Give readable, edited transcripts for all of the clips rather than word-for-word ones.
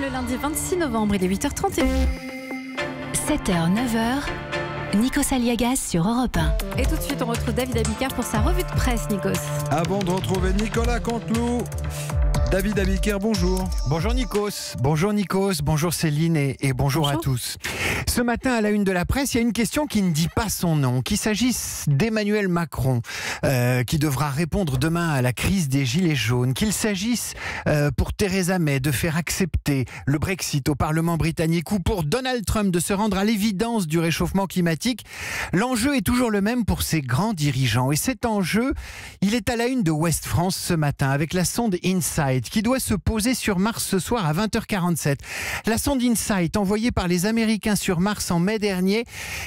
le lundi 26 novembre, il est 8h31. 7h, 9h, Nikos Aliagas sur Europe 1. Et tout de suite, on retrouve David Abicard pour sa revue de presse, Nikos. Avant de retrouver Nicolas Canteloup, David Abicard, bonjour. Bonjour Nikos, bonjour Céline et bonjour à tous. Ce matin à la une de la presse, il y a une question qui ne dit pas son nom, qu'il s'agisse d'Emmanuel Macron, qui devra répondre demain à la crise des Gilets jaunes, qu'il s'agisse pour Theresa May de faire accepter le Brexit au Parlement britannique ou pour Donald Trump de se rendre à l'évidence du réchauffement climatique. L'enjeu est toujours le même pour ces grands dirigeants. Et cet enjeu, il est à la une de Ouest France ce matin avec la sonde InSight qui doit se poser sur Mars ce soir à 20h47. La sonde InSight, envoyée par les Américains sur Mars en mai dernier,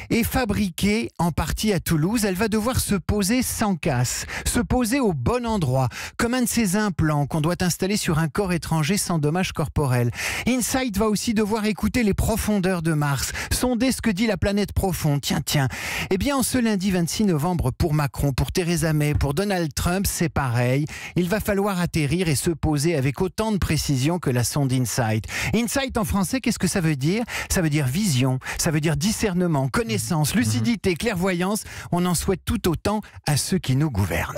est fabriquée en partie à Toulouse. Elle va devoir se poser sans casse, se poser au bon endroit, comme un de ces implants qu'on doit installer sur un corps étranger sans dommage corporel. InSight va aussi devoir écouter les profondeurs de Mars, sonder ce que dit la planète profonde. Tiens. Eh bien, en ce lundi 26 novembre, pour Macron, pour Theresa May, pour Donald Trump, c'est pareil. Il va falloir atterrir et se poser avec autant de précision que la sonde InSight. InSight en français, qu'est-ce que ça veut dire ? Ça veut dire vision, ça veut dire discernement, connaissance, lucidité, clairvoyance. On en souhaite tout autant à ceux qui nous gouvernent.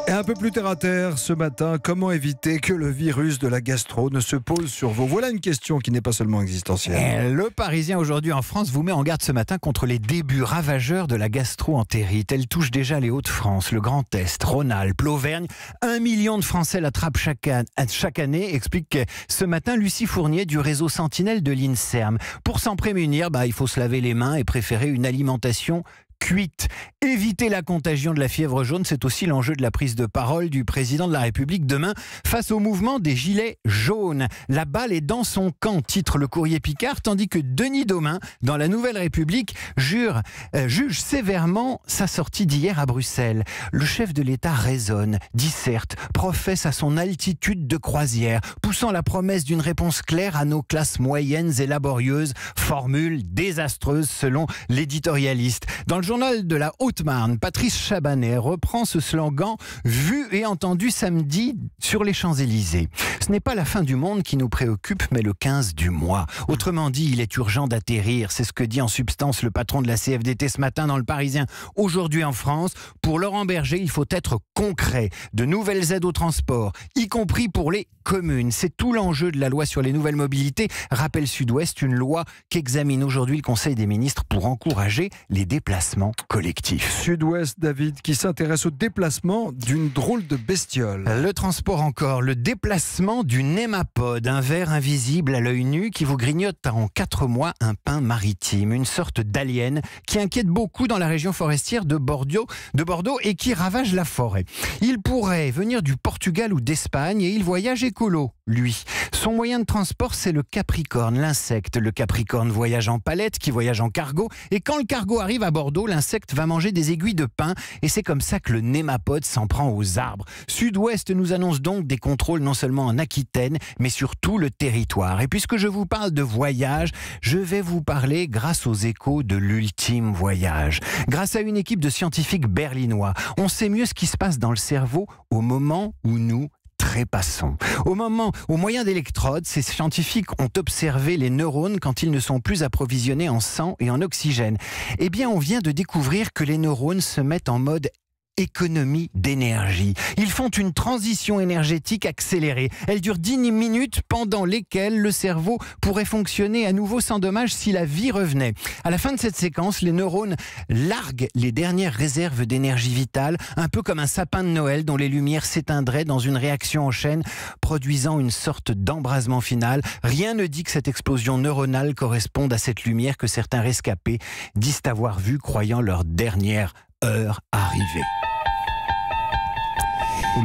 Et un peu plus terre à terre ce matin, comment éviter que le virus de la gastro ne se pose sur vous ? Voilà une question qui n'est pas seulement existentielle. Le Parisien aujourd'hui en France vous met en garde ce matin contre les débuts ravageurs de la gastro-entérite. Elle touche déjà les Hauts-de-France, le Grand Est, Rhône-Alpes, l'Auvergne. 1 million de Français l'attrapent chaque année, explique ce matin Lucie Fournier du réseau Sentinelle de l'INSERM. Pour s'en prémunir, il faut se laver les mains et préférer une alimentation cuite. Éviter la contagion de la fièvre jaune, c'est aussi l'enjeu de la prise de parole du président de la République demain face au mouvement des Gilets jaunes. La balle est dans son camp, titre le Courrier Picard, tandis que Denis Domain, dans la Nouvelle République, juge sévèrement sa sortie d'hier à Bruxelles. Le chef de l'État raisonne, disserte, professe à son altitude de croisière, poussant la promesse d'une réponse claire à nos classes moyennes et laborieuses, formule désastreuse selon l'éditorialiste. Dans le journal de la Haute-Marne, Patrice Chabanet reprend ce slogan vu et entendu samedi sur les Champs-Élysées. Ce n'est pas la fin du monde qui nous préoccupe, mais le 15 du mois. Autrement dit, il est urgent d'atterrir. C'est ce que dit en substance le patron de la CFDT ce matin dans Le Parisien. Aujourd'hui en France, pour Laurent Berger, il faut être concret. De nouvelles aides au transport, y compris pour les communes. C'est tout l'enjeu de la loi sur les nouvelles mobilités. Rappel Sud-Ouest, une loi qu'examine aujourd'hui le Conseil des ministres pour encourager les déplacements collectif. Sud-Ouest, David, qui s'intéresse au déplacement d'une drôle de bestiole. Le transport encore, le déplacement du némapode, un ver invisible à l'œil nu qui vous grignote en 4 mois un pain maritime, une sorte d'alien qui inquiète beaucoup dans la région forestière de Bordeaux et qui ravage la forêt. Il pourrait venir du Portugal ou d'Espagne et il voyage écolo, lui. Son moyen de transport, c'est le capricorne, l'insecte. Le capricorne voyage en palette, qui voyage en cargo, et quand le cargo arrive à Bordeaux, l'insecte va manger des aiguilles de pin et c'est comme ça que le némapode s'en prend aux arbres. Sud-Ouest nous annonce donc des contrôles non seulement en Aquitaine, mais sur tout le territoire. Et puisque je vous parle de voyage, je vais vous parler grâce aux échos de l'ultime voyage. Grâce à une équipe de scientifiques berlinois, on sait mieux ce qui se passe dans le cerveau au moment où nous trépassons. Au moyen d'électrodes, ces scientifiques ont observé les neurones quand ils ne sont plus approvisionnés en sang et en oxygène. Eh bien, on vient de découvrir que les neurones se mettent en mode économie d'énergie. Ils font une transition énergétique accélérée. Elle dure 10 minutes pendant lesquelles le cerveau pourrait fonctionner à nouveau sans dommage si la vie revenait. À la fin de cette séquence, les neurones larguent les dernières réserves d'énergie vitale, un peu comme un sapin de Noël dont les lumières s'éteindraient dans une réaction en chaîne, produisant une sorte d'embrasement final. Rien ne dit que cette explosion neuronale corresponde à cette lumière que certains rescapés disent avoir vue, croyant leur dernière heure arriver.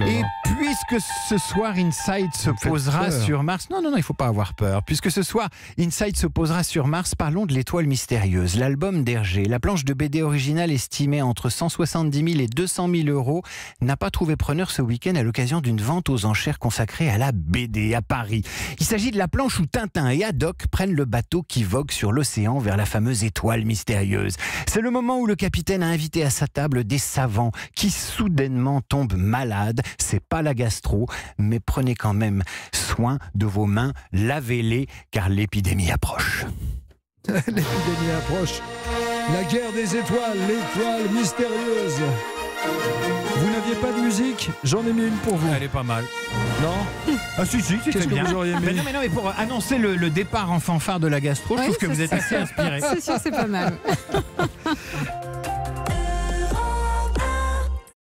Et puisque ce soir InSight se posera sur Mars... Non, il ne faut pas avoir peur. Puisque ce soir InSight se posera sur Mars, parlons de l'étoile mystérieuse. L'album d'Hergé, la planche de BD originale estimée entre 170 000 et 200 000 euros, n'a pas trouvé preneur ce week-end à l'occasion d'une vente aux enchères consacrée à la BD à Paris. Il s'agit de la planche où Tintin et Haddock prennent le bateau qui vogue sur l'océan vers la fameuse étoile mystérieuse. C'est le moment où le capitaine a invité à sa table des savants qui soudainement tombent malades. C'est pas pas la gastro, mais prenez quand même soin de vos mains, lavez-les car l'épidémie approche. L'épidémie approche. La guerre des étoiles, l'étoile mystérieuse. Vous n'aviez pas de musique? J'en ai mis une pour vous. Elle est pas mal. Non? Ah si, Qu'est-ce que bien. vous auriez aimé? Mais non, mais pour annoncer le départ en fanfare de la gastro, je Oui, trouve que vous êtes assez inspiré. C'est sûr, c'est pas mal.